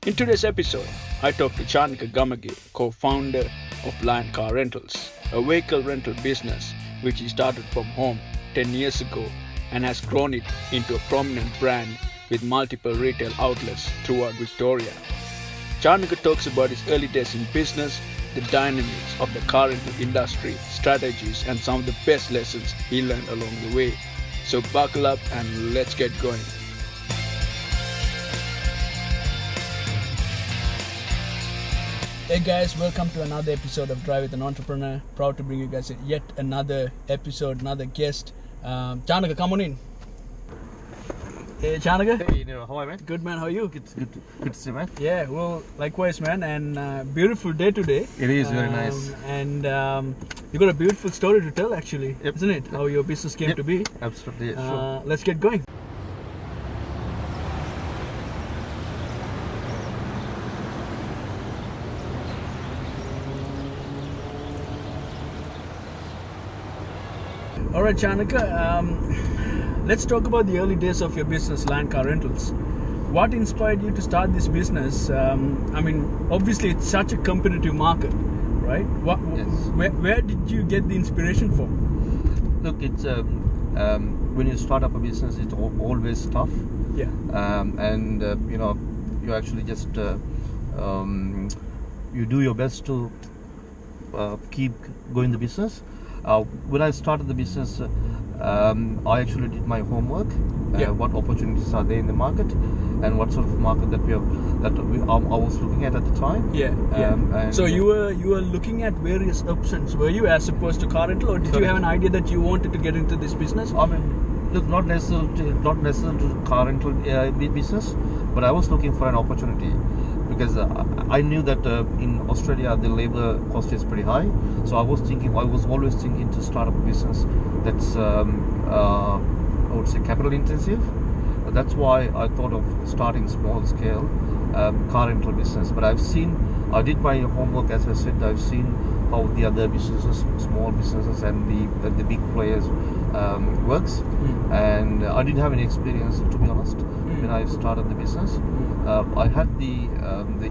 In today's episode, I talk to Chanaka Gamage, co-founder of Lion Car Rentals, a vehicle rental business which he started from home 10 years ago and has grown it into a prominent brand with multiple retail outlets throughout Victoria. Chanaka talks about his early days in business, the dynamics of the car rental industry, strategies, and some of the best lessons he learned along the way. So buckle up and let's get going. Hey guys, welcome to another episode of Drive with an Entrepreneur. Proud to bring you guys yet another episode, another guest. Chanaka, come on in. Hey Chanaka. Hey, how are you, man? Good man, how are you? Good to see you, man. Yeah, well, likewise, man. And beautiful day today. It is very nice. And you got a beautiful story to tell, actually, Yep. isn't it? How your business came to be. Absolutely, yeah, sure. Let's get going. All right, Chanaka, let's talk about the early days of your business, Lion Car Rentals. What inspired you to start this business? Obviously, it's such a competitive market, right? Yes. Where did you get the inspiration from? Look, it's when you start up a business, it's always tough. Yeah. You actually just you do your best to keep going the business. When I started the business, I actually did my homework. What opportunities are there in the market, and what sort of market that I was looking at the time. So you were looking at various options. Were you, as opposed to car rental, or did you have an idea that you wanted to get into this business? I mean, look, not necessarily to car rental business, but I was looking for an opportunity. Because I knew that in Australia the labor cost is pretty high, so I was always thinking to start up a business that's I would say capital intensive. That's why I thought of starting small scale car rental business. But I did my homework, as I said. I've seen how the other businesses, small businesses, and the big players works, and I didn't have any experience, to be honest, when I started the business. I had the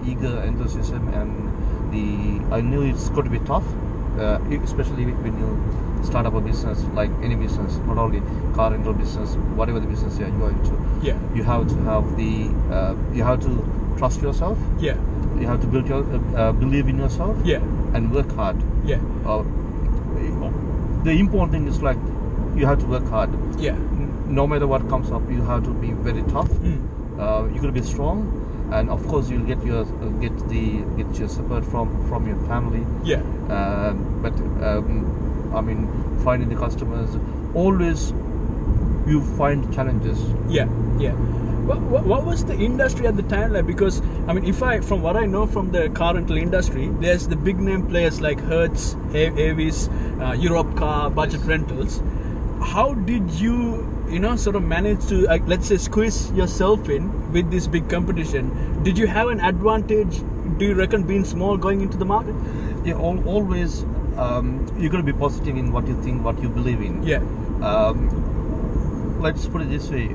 eager enthusiasm, and I knew it's going to be tough, especially when you start up a business, like any business, not only car rental business, whatever the business you are into. Yeah. You have to have you have to trust yourself. Yeah. You have to believe in yourself. Yeah. And work hard. Yeah. The important thing is, like, you have to work hard. Yeah. No matter what comes up, you have to be very tough. You got to be strong, and of course you'll get your support from your family. Yeah. Finding the customers, always you find challenges. Yeah. What was the industry at the time like? Because from what I know from the car rental industry, there's the big name players like Hertz, Avis, Europe Car, Budget Rentals. How did you sort of manage to, let's say, squeeze yourself in with this big competition? Did you have an advantage, do you reckon, being small going into the market? Yeah, always you're going to be positive in what you think, what you believe in. Yeah. Let's put it this way.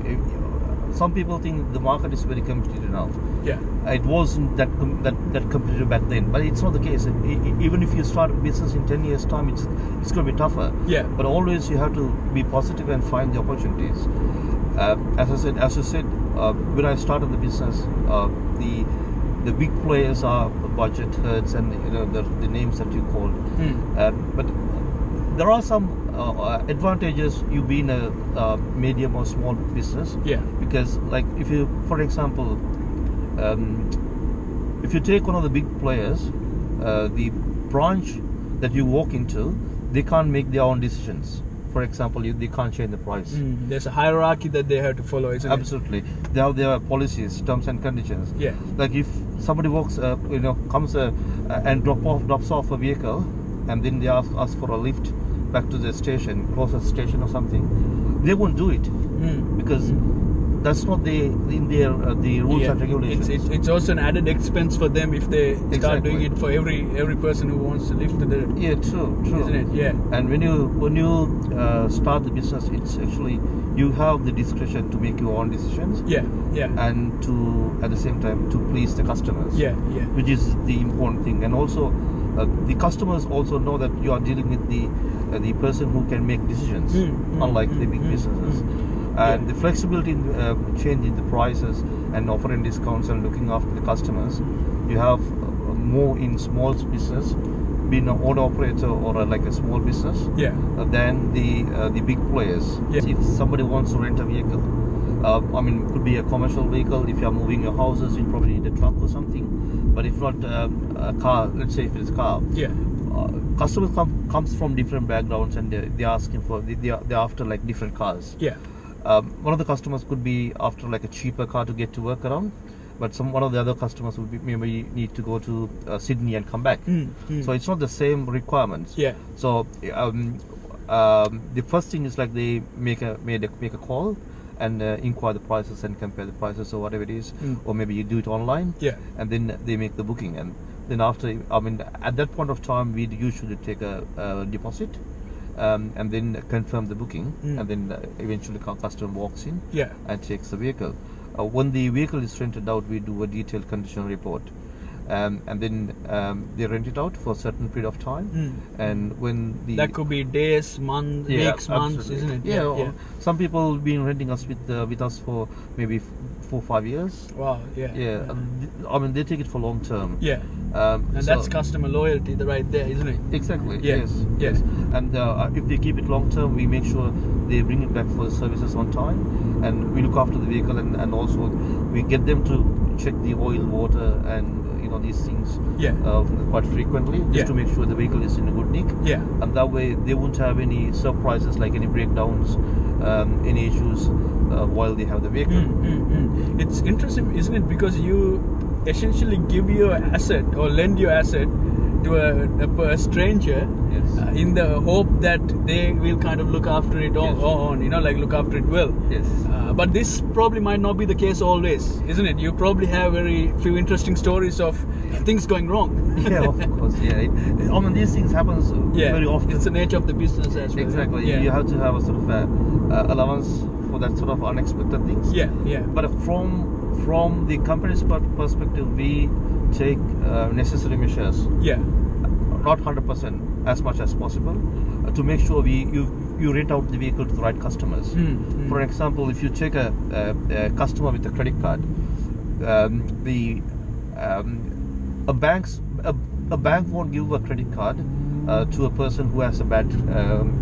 Some people think the market is very competitive now. Yeah. It wasn't that competitive back then, but it's not the case. Even if you start a business in 10 years' time, it's going to be tougher. Yeah. But always you have to be positive and find the opportunities. As I said, when I started the business, the big players are Budget, Hertz, and the names that you called. But there are some advantages you being a medium or small business. Yeah. Because, like, if you, for example, if you take one of the big players, the branch that you walk into, they can't make their own decisions. For example, they can't change the price. There's a hierarchy that they have to follow, isn't it? Absolutely. They have their policies, terms and conditions. Yeah. Like, if somebody comes and drops off a vehicle, and then they ask for a lift back to the station, closest station or something, they won't do it because that's not in their the rules and regulations. It's also an added expense for them if they start Exactly. doing it for every person who wants to lift the. Yeah, true, Isn't it? Yeah. And when you start the business, it's actually you have the discretion to make your own decisions. Yeah. Yeah. And to at the same time to please the customers. Yeah. Yeah. Which is the important thing, and also the customers also know that you are dealing with the person who can make decisions, unlike the big businesses. And the flexibility in changing the prices and offering discounts and looking after the customers, you have more in small business, being an owner operator or like a small business, than the big players. Yeah. If somebody wants to rent a vehicle, I mean, it could be a commercial vehicle. If you are moving your houses, you probably need a truck or something. But if not a car, let's say if it's a car, customers comes from different backgrounds and they're asking for they're after like different cars. Yeah. One of the customers could be after like a cheaper car to get to work around, but one of the other customers would be maybe need to go to Sydney and come back. So it's not the same requirements. Yeah. So the first thing is like they make a call and inquire the prices and compare the prices or whatever it is, or maybe you do it online. Yeah. And then they make the booking, and then after, I mean, at that point of time, we usually take a deposit. And then confirm the booking, and then eventually customer walks in and takes the vehicle. When the vehicle is rented out, we do a detailed condition report, and then they rent it out for a certain period of time. And when that could be days, months, weeks, months, absolutely. isn't it? Yeah. Some people been renting us with us for maybe 4 or 5 years. Wow. Yeah. I mean, they take it for long term. Yeah. And that's customer loyalty, right there, isn't it? Exactly. Yeah. Yes. And if they keep it long term, we make sure they bring it back for the services on time, and we look after the vehicle, and also we get them to check the oil, water, and these things quite frequently, just to make sure the vehicle is in a good nick. Yeah. And that way they won't have any surprises like any breakdowns, any issues while they have the vehicle. It's interesting, isn't it? Because you essentially give your asset or lend your asset to a stranger, in the hope that they will kind of look after it look after it well. Yes. But this probably might not be the case always, isn't it? You probably have very few interesting stories of things going wrong. Yeah, of course. Yeah. I mean, these things happens very often. It's the nature of the business as well. Exactly. Yeah. You have to have a sort of allowance for that sort of unexpected things. Yeah. But from the company's perspective, we take necessary measures. Yeah. Not 100%, as much as possible, to make sure you rent out the vehicle to the right customers. For example, if you take a customer with a credit card, a bank won't give a credit card to a person who has a bad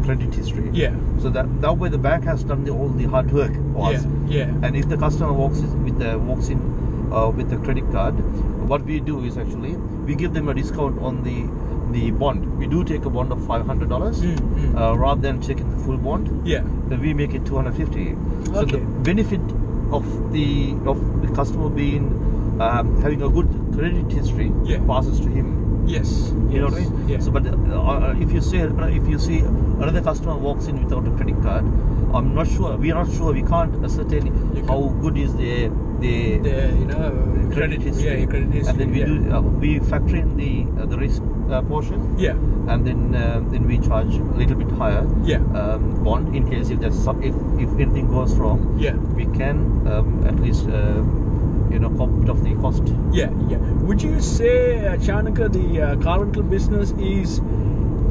credit history. Yeah. So that way the bank has done all the hard work for us. Yeah. And if the customer walks in with the credit card, what we do is actually we give them a discount on the bond. We do take a bond of $500 rather than taking the full bond. Yeah. Then we make it $250. So the benefit of the customer being having a good credit history passes to him. Yes. You know what I mean? Yeah. So, but if you see another customer walks in without a credit card, I'm not sure. We are not sure. We can't ascertain how good is the credit history. Yeah, credit history. And then we factor in the risk portion. Yeah. And then we charge a little bit higher. Yeah. Bond in case if anything goes wrong. Yeah. We can at least compete of the cost. Yeah. Would you say, Chanaka, the car rental business is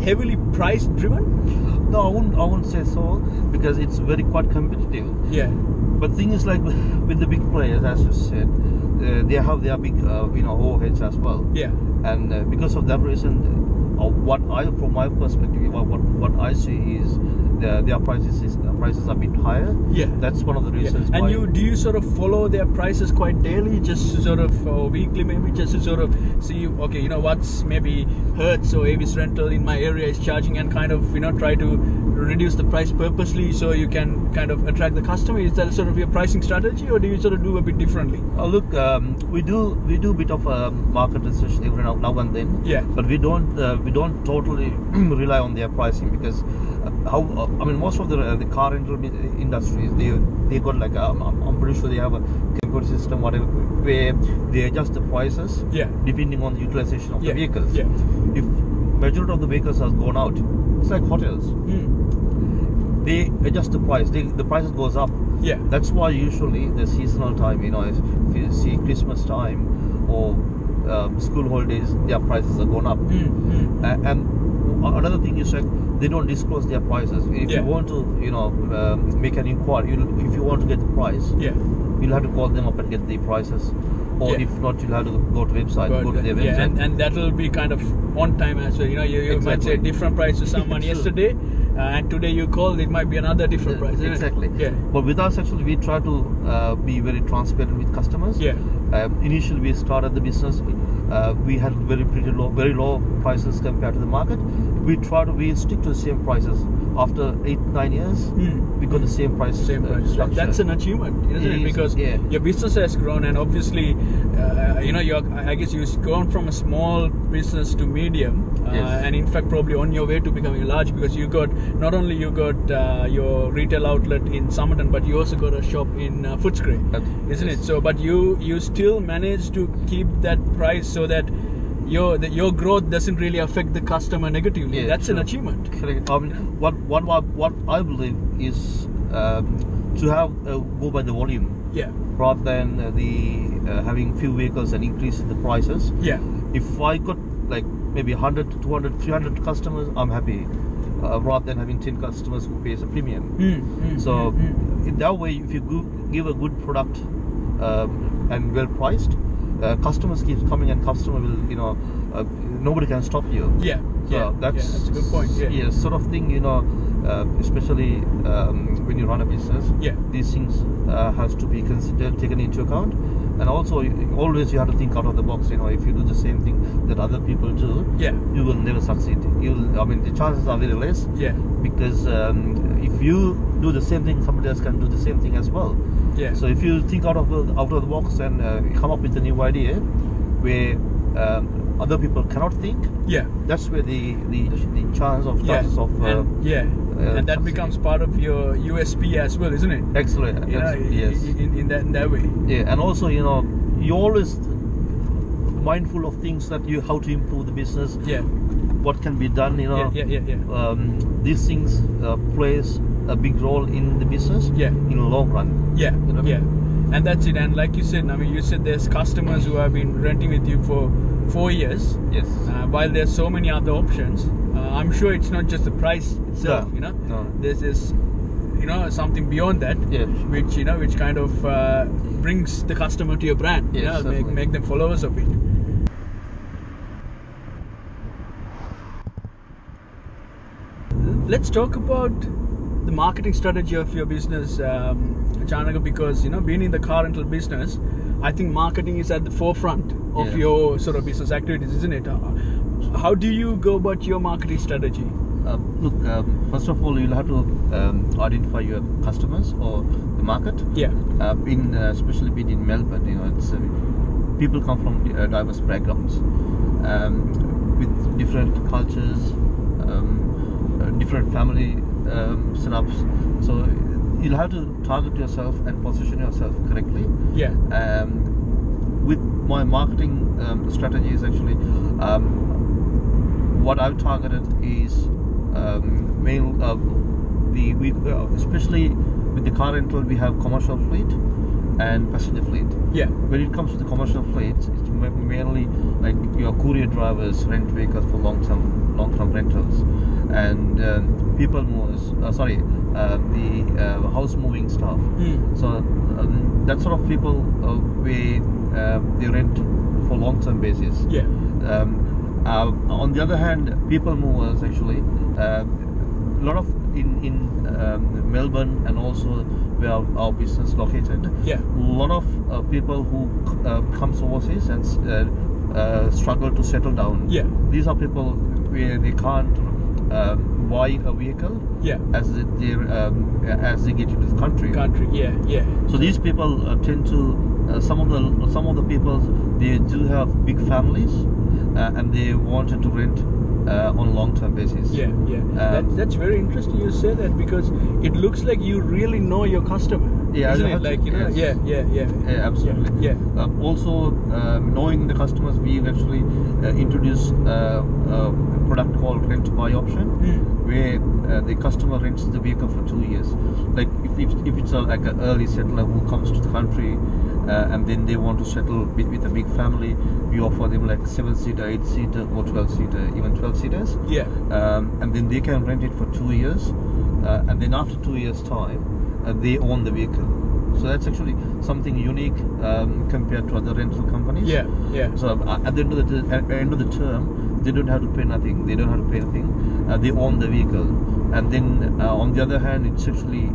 heavily price driven? No, I wouldn't say so, because it's very quite competitive. Yeah. But thing is, like with the big players, as you said, they have their big overheads as well. Yeah. And because of that reason, from my perspective, what I see is their prices are a bit higher. Yeah. That's one of the reasons. And do you sort of follow their prices quite daily, just to sort of weekly maybe, just to sort of see, okay, what's maybe Hertz or Avis Rental in my area is charging, and kind of try to reduce the price purposely so you can kind of attract the customer? Is that sort of your pricing strategy, or do you sort of do a bit differently? Look, we do a bit of market research every now and then. Yeah. But we don't totally rely on their pricing, because how I mean, most of the car rental industries, they got like I'm pretty sure they have a computer system whatever where they adjust the prices depending on the utilization of the vehicles. If majority of the vehicles has gone out, it's like hotels. They adjust the price. The prices goes up. That's why usually the seasonal time, if you see Christmas time or school holidays, their prices are gone up. And another thing is like they don't disclose their prices. If you want to, make an inquiry, if you want to get the price, you'll have to call them up and get the prices. Or if not, you'll have to go to website, go to their website. And that will be kind of on time as well. You might say different price to someone yesterday, and today you call, it might be another different price. Exactly. But with us, actually, we try to be very transparent with customers. Initially, we started the business. We had very low prices compared to the market. We stick to the same prices. After 8-9 years, we got the same price. Structure. That's an achievement, isn't it? Because your business has grown, and obviously, I guess you've gone from a small business to medium, and in fact, probably on your way to becoming large, because not only you got your retail outlet in Somerton, but you also got a shop in Footscray, isn't it? So, but you still managed to keep that price so that your growth doesn't really affect the customer negatively. That's an achievement. Correct. What I believe is to have go by the volume, rather than having few vehicles and increasing the prices. If I got like maybe 100, 200, 300 customers, I'm happy. Rather than having 10 customers who pays a premium. So in that way, if you give a good product and well priced, customers keep coming, and customer will, nobody can stop you. That's a good point. Sort of thing, especially when you run a business, these things has to be considered, taken into account. And also, always you have to think out of the box. If you do the same thing that other people do, you will never succeed. The chances are very less. Because if you do the same thing, somebody else can do the same thing as well. So if you think out of the box and come up with a new idea where other people cannot think, that's where the chances of and that becomes part of your USP as well, isn't it? Excellent. Yes. In that way. And also, you're always mindful of things that how to improve the business. What can be done. These things plays a big role in the business in the long run. And that's it. And like you said, you said there's customers who have been renting with you for 4 years. While there's so many other options, I'm sure it's not just the price itself. There's something beyond that, which kind of brings the customer to your brand. Make them followers of it. Let's talk about the marketing strategy of your business, Chanaka, because being in the car rental business, I think marketing is at the forefront of your sort of business activities, isn't it? How do you go about your marketing strategy? Look, first of all, you'll have to identify your customers or the market. Especially being in Melbourne, it's people come from diverse backgrounds, with different cultures, different family setups. So you'll have to target yourself and position yourself correctly. With my marketing strategies, actually, what I've targeted is especially with the car rental, we have commercial fleet and passenger fleet. When it comes to the commercial fleet, it's mainly like your courier drivers rent vehicles for long-term rentals, and people movers. The house moving stuff. So that sort of people they rent for long-term basis. On the other hand, people movers actually a lot of in Melbourne and also where our business located. A lot of people who comes overseas and struggle to settle down. These are people where they can't buy a vehicle as they get into the country. So these people tend to some of the people, they do have big families and they wanted to rent on long-term basis. Yeah. That's very interesting you say that, because it looks like you really know your customer. Yeah, isn't it? Like, you know, yes. yeah. Absolutely. Yeah. Also, knowing the customers, we've actually introduced a product called rent to buy option, where the customer rents the vehicle for 2 years. Like if it's like an early settler who comes to the country and then they want to settle with a big family, we offer them like 7-seater, 8-seater, or 12-seater, even 12-seaters. Yeah. And then they can rent it for 2 years, and then after 2 years' time, they own the vehicle. So that's actually something unique compared to other rental companies. Yeah. So at the end of the term, they don't have to pay nothing. They don't have to pay anything. They own the vehicle, and then on the other hand, it's actually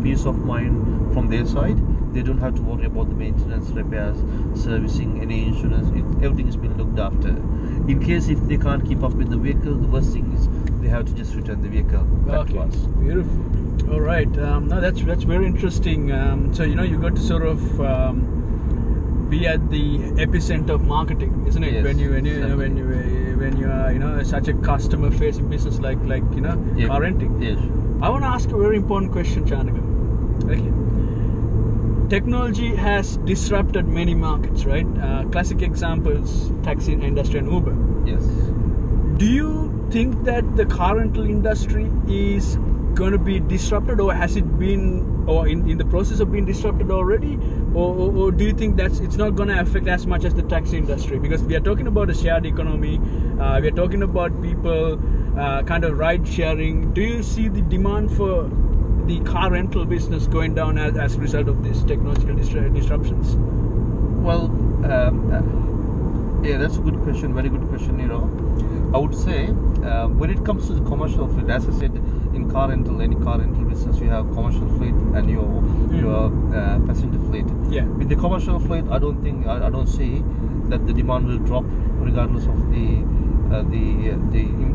peace of mind from their side. They don't have to worry about the maintenance, repairs, servicing, any insurance. Everything has been looked after. In case if they can't keep up with the vehicle, the worst thing is they have to just return the vehicle back to us. Beautiful. All right. No, that's very interesting. So you got to sort of be at the epicenter of marketing, isn't it? Yes, when you are such a customer-facing business like car renting. Yes. I want to ask a very important question, Chanaka. Okay. Technology has disrupted many markets, right? Classic examples: taxi industry and Uber. Yes. Do you think that the car rental industry is going to be disrupted, or has it been, or in the process of being disrupted already, or do you think that it's not going to affect as much as the taxi industry? Because we are talking about a shared economy, we are talking about people kind of ride sharing. Do you see the demand for the car rental business going down as a result of these technological disruptions? Well, yeah, that's a good question. Very good question. I would say when it comes to the commercial fleet, as I said, in car rental, any car rental business, you have commercial fleet and your passenger fleet. Yeah. With the commercial fleet, I don't see that the demand will drop regardless of the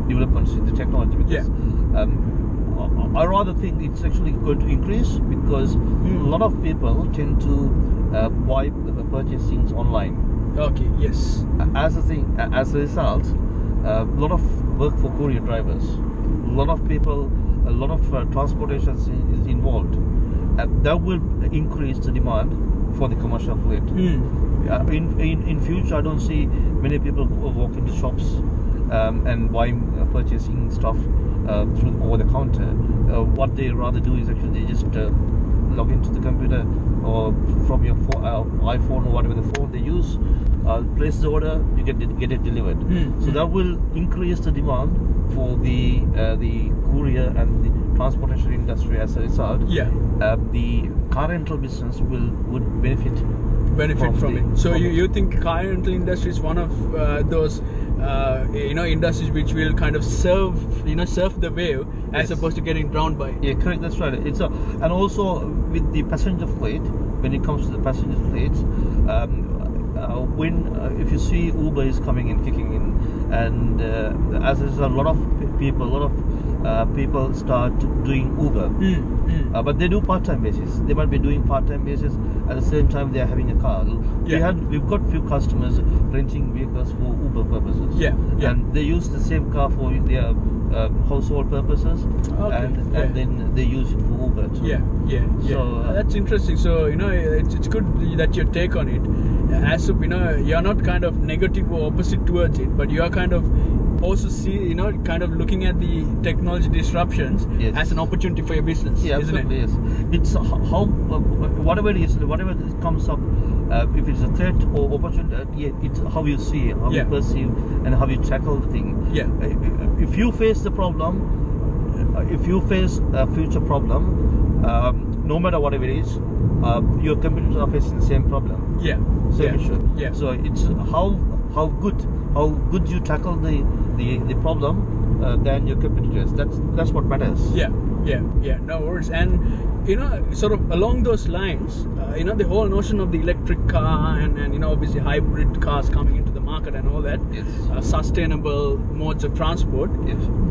developments in the technology. Because I rather think it's actually going to increase, because a lot of people tend to purchase things online. Okay. Yes. As a result, a lot of work for courier drivers, a lot of people, a lot of transportation is involved, and that will increase the demand for the commercial fleet. In future, I don't see many people walk into shops and purchasing stuff through over the counter. What they rather do is actually they just log into the computer or from your iPhone or whatever the phone they use, place the order, you get it delivered. So that will increase the demand for the courier and the transportation industry. As a result, the car rental business would benefit from it. So you think car rental industry is one of those industries which will kind of surf the wave as opposed to getting drowned by it? Yeah, correct. That's right. And also with the passenger fleet, when it comes to the passenger fleets, if you see Uber is coming in, kicking in, and as there's a lot of people start doing Uber, but they do part-time basis. They might be doing part-time basis at the same time they are having a car. We've got few customers renting vehicles for Uber purposes. And they use the same car for their household purposes, and then they use it for Uber too. So that's interesting. So it's good that your take on it. As you're not kind of negative or opposite towards it, but you are kind of also see kind of looking at the technology disruptions as an opportunity for your business. Yeah, isn't absolutely. it? Yes. It's how whatever it is, whatever comes up, if it's a threat or opportunity, it's how you see it, how you perceive, and how you tackle the thing. If you face the problem, if you face a future problem, no matter whatever it is, your competitors are facing the same problem. Same issue. So it's how good you tackle the problem than your competitors. That's what matters. No worries. And sort of along those lines, the whole notion of the electric car and obviously hybrid cars coming into the market and all that, sustainable modes of transport.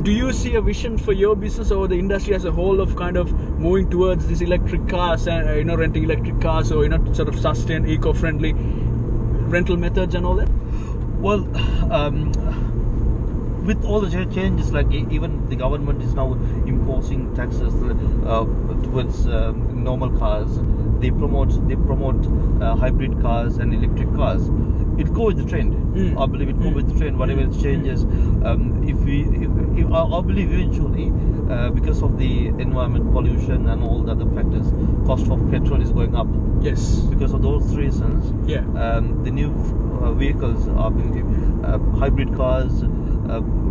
Do you see a vision for your business or the industry as a whole of kind of moving towards these electric cars and renting electric cars, or sort of sustain eco-friendly rental methods and all that? Well, with all the changes, like even the government is now imposing taxes towards normal cars. They promote hybrid cars and electric cars. It go with the trend. I believe it go with the trend. Whatever it changes, I believe eventually, because of the environment, pollution, and all the other factors, cost of petrol is going up. Yes. Because of those reasons, Yeah. The new vehicles are hybrid cars.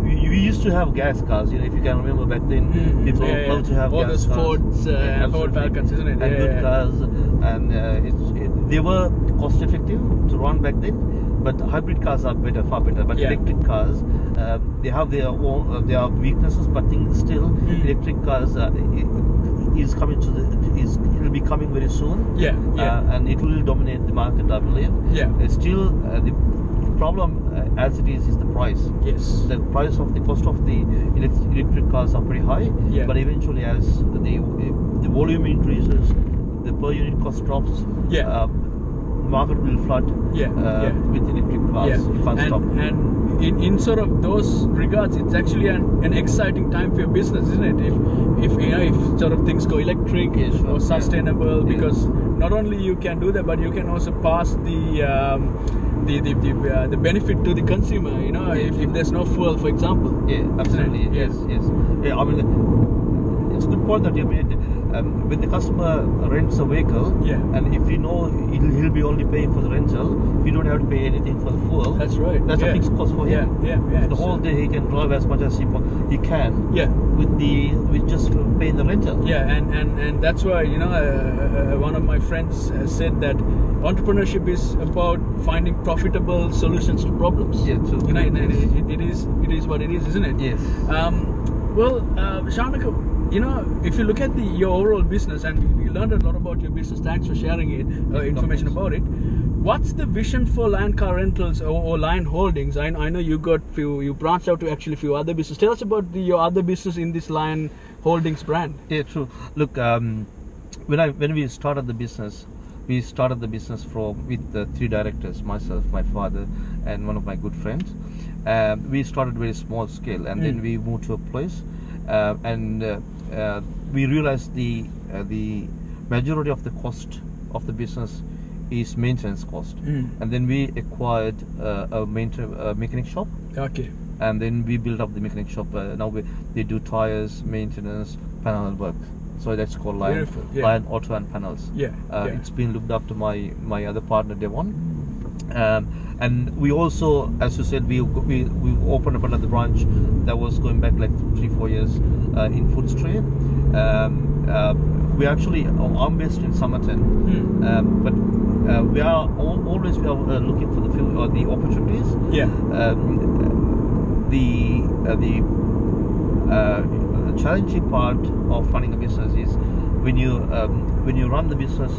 We used to have gas cars, if you can remember back then. People love to have all gas those cars. Fords, Ford Falcons, isn't it? And good cars, and they were cost effective to run back then. But hybrid cars are better, far better. But electric cars, they have their weaknesses, but still, electric cars is coming it will be coming very soon. And it will dominate the market, I believe. Still, the problem as it is the price. Yes. The price of the cost of the electric cars are pretty high. But eventually, as the volume increases, the per unit cost drops. Market will flood with electric cars. You can't stop. And in sort of those regards, it's actually an exciting time for your business, isn't it? If sort of things go electric or sustainable, because not only you can do that, but you can also pass the benefit to the consumer. If there's no fuel, for example. Absolutely. Yes. I mean, it's a good point that you made. When the customer rents a vehicle, and if you know he'll be only paying for the rental, you don't have to pay anything for the fuel. That's right. That's a fixed cost for him. The whole day he can drive as much as he can. With just paying the rental. And that's why one of my friends said that entrepreneurship is about finding profitable solutions to problems. True. It is what it is, isn't it? Yes. Chanaka, if you look at your overall business, and we learned a lot about your business, thanks for sharing it, information about it. What's the vision for Lion Car Rentals or Lion Holdings? I know you branched out to actually a few other business. Tell us about your other business in this Lion Holdings brand. True. Look, when we started the business, with the 3 directors, myself, my father, and one of my good friends. We started very small scale, and then we moved to a place, and we realized the majority of the cost of the business is maintenance cost, and then we acquired a mechanic shop. And then we built up the mechanic shop. Now they do tires, maintenance, panel work. So that's called Lion Auto and Panels. It's been looked after my other partner, Devon. And we also, as you said, we opened up another branch that was going back like 3-4 years in Food Street. I'm based in Somerton, but we are always looking for the opportunities. The challenging part of running a business is when you run the business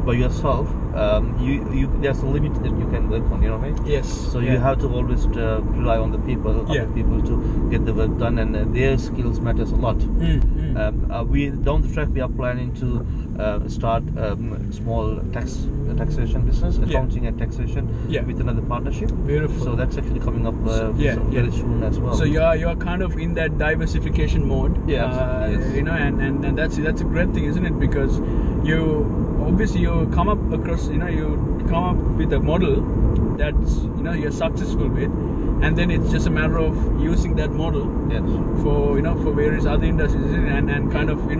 by yourself, there's a limit that you can work on, right? So you have to always rely on other people to get the work done, and their skills matters a lot. Down the track we are planning to start small taxation business, accounting and taxation with another partnership. Beautiful. So that's actually coming up very soon as well. So you're kind of in that diversification mode. And that's a great thing, isn't it? Because you come up with a model that's you're successful with, and then it's just a matter of using that model for various other industries, and kind of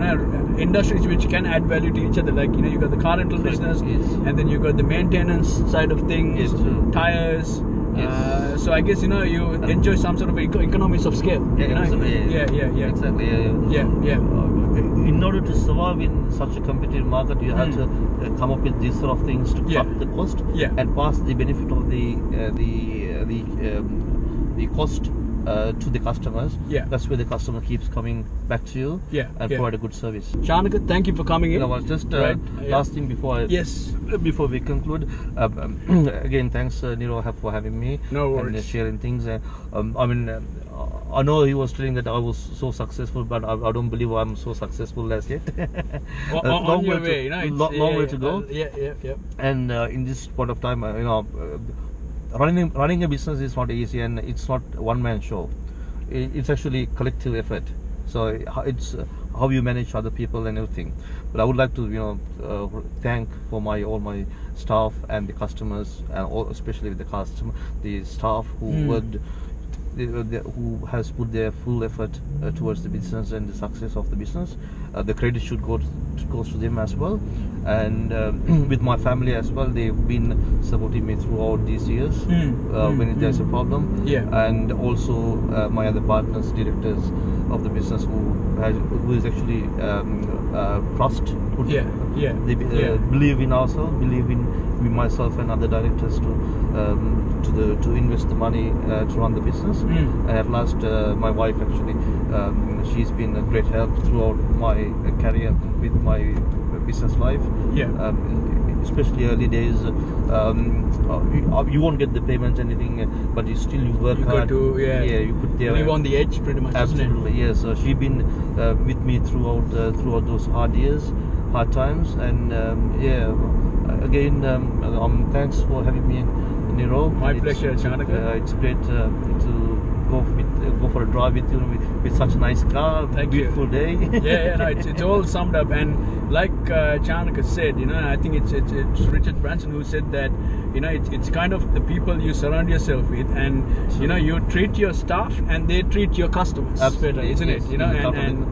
industries which can add value to each other. Like you got the car rental business, and then you got the maintenance side of things, tires. So I guess you enjoy some sort of economies of scale. Exactly. In order to survive in such a competitive market, you have to come up with these sort of things to cut the cost and pass the benefit of the cost to the customers. That's where the customer keeps coming back to you and provide a good service. Chanaka, thank you for coming in. Just last thing before we conclude, again, thanks Niro for having me. No worries. And sharing things. I know he was telling that I was so successful, but I don't believe I'm so successful as yet. on your way, long way to go. And in this point of time, running a business is not easy, and it's not one-man show. it's actually collective effort. So it's how you manage other people and everything. But I would like to thank for all my staff and the customers, and especially the staff who worked, who has put their full effort towards the business and the success of the business. The credit should goes to them as well, and with my family as well. They've been supporting me throughout these years when there's a problem. And also my other partners, directors of the business, who is actually trust. They believe in ourselves, believe in myself and other directors to invest the money to run the business. And at last, my wife actually, she's been a great help throughout my career with my business life. Especially early days, you won't get the payments, anything, but you work hard. You put there. You live on the edge, pretty much. Absolutely, isn't it? yes. So she's been with me throughout those hard times, and again, thanks for having me, Niro. My pleasure, Chanaka. It's great to go for a drive with you with such a nice car. Beautiful day. No, it's all summed up. And like Chanaka said, I think it's Richard Branson who said that, it's kind of the people you surround yourself with, and you treat your staff and they treat your customers. Absolutely, better, isn't yes. it?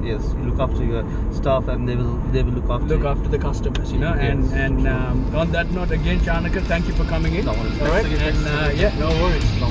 Yes, you look after your staff and they will look after the customers. Yes, and on that note, again, Chanaka, thank you for coming in. No worries. All right, Thanks again. and no worries. No.